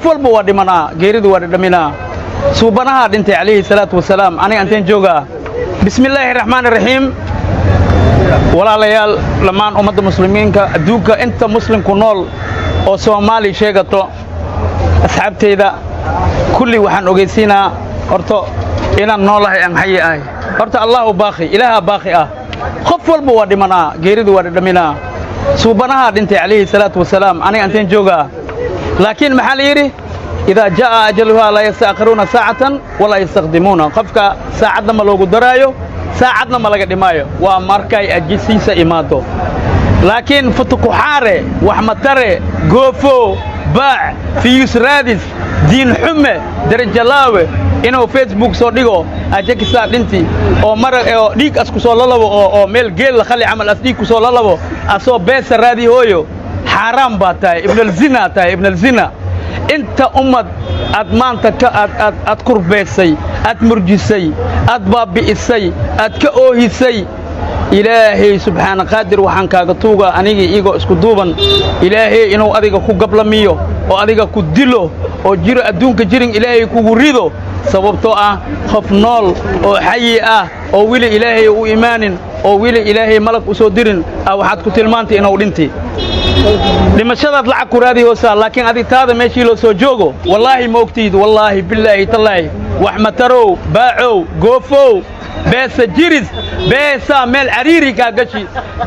qof walba waa dhimanaa geeridu waa dhaminaa suubanaha dhintay calayhi salaatu wasalaam aniga anteen joogaa bismillaahi raxmaani raxiim walaalayaal lamaan ummadda muslimiinka adduunka inta muslimku nool oo Soomaali sheegato asxaabteyda kulli waxaan ogeysiinaa horta inaan noolahay aan xayay ahay horta Allahu baaqi ilaaha baaqi ah qof walba waa dhimanaa geeridu waa dhaminaa suubanaha dhintay calayhi salaatu wasalaam aniga anteen joogaa laakiin maxaa la yiri إذا جاء أجلها لا يستأخرون ساعة ولا يستقدمون قفك ساعدنا ما لوجو درايو ساعدنا ما لقى دمايو وماركاي أجسيس إماتو لكن فتكو حارة وحمترة غوفو باع في يسرادس دين حمى درجة لاوي إنه فيسبوك صديقه أجاك ساعد انتي أو مرة ديك أسكو صلى الله أو ميل جيل خلي عمل أسديكو صلى الله أسو بيس رادي هويو حرام باتاي ابن الزنا تاي ابن الزنا انت امد ادمانتك اد كربيسي اد مرجسي اد بابئسي اد كاوهيسي إلهي سبحانه قادر وحان كاغا توغا انيغي ايغو اسكو دوبان إلهي انو اديغا كو غبلميو او اديغا كو ديلو او جيرو ادونكا جيرين إلهي كو ريدو سببتو خوف نول او حي او ويلي إلهي او ايمانين او ويلي إلهي ملك اسو ديرين او waxaad ku tilmaantay inuu dhintay dhimashadaad lacag ku raadi hoosaa laakiin adi taada meeshii loo soo joogo wallahi ma ogtiid wallahi billahi tallahi wax ma taro baaco goofo beesa jiris beesa meel cariiri ka gashi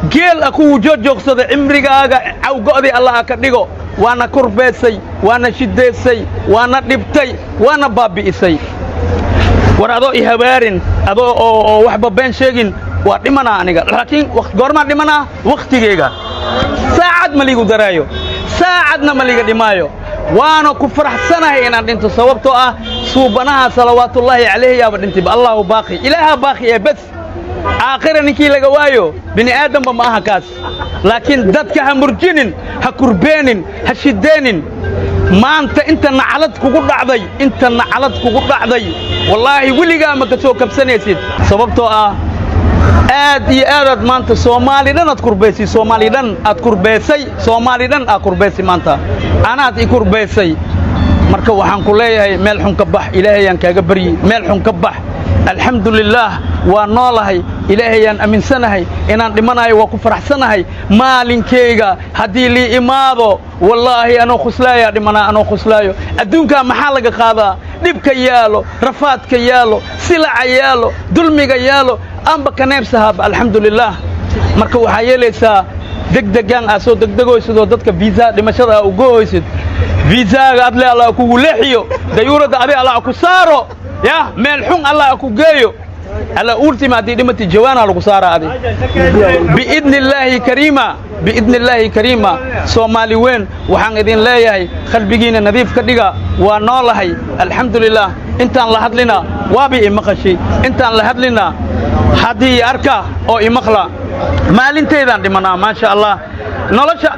geel aku joogsada cimrigaaga aw go'di Allah ka dhigo waana kurbeesay waana shideesay waana dhibtay waana baabi'isay war adoo ihawaarin adoo oo waxba been sheegin waa dhimanaa aniga laakiin waqti goorma dhimanaa waqtigeyga saacad ma liigu daraayo saacadna ma liiga dhimaayo waana ku faraxsanahay inaan dhinto sababtoo ah suubanaha salawaatullaahi calayhi yaa dhintay Allahu baaqi ilaaha baaqi ee bas aakhira ninkii laga waayo bini aadamba ma aha kaas laakiin dadka ha murjinin ha kurbeenin ha shideenin maanta inta nacalad kugu dhacday wallaahi wiligaa ma ka soo kabsanaysid sababtoo ah aad iyo aad maanta Soomaalidan aad kurbeysay Soomaalidan aad kurbeysay maanta anaad i kurbeysay marka waxaan ku leeyahay meel xun ka bax Ilaahayaan kaaga bari meel xun ka bax alxamdulillah waa noolahay Ilaahayaan aaminsanahay inaan dhimanayo waa ku faraxsanahay maalinkeyga hadii li imaado wallahi anoo khuslaaya dhimanaa anoo khuslaayo adduunka maxaa laga qaadaa dhibka yaalo rafaadka yaalo silaca yaalo dulmiga yaalo amba kaneeb sahab alxamdulillah marka waxa yeelaysaa degdegan soo degdegoysido dadka visa dhimashada u gooysid visa-ga adle Allah ku leexiyo dayuurada abi Allah ku saaro ya meel xun Allah ku geeyo ala ultimati dhimati jawaana lagu saara adi biidnillahi karima Soomaali weyn waxaan idin leeyahay qalbigiina nadiif ka dhiga waa noolahay alxamdulillah intaan la hadlina waabi imaqashi intaan la hadlina hadii arka oo imaqla maalinteedan dhimanaa ma sha Allah nolosha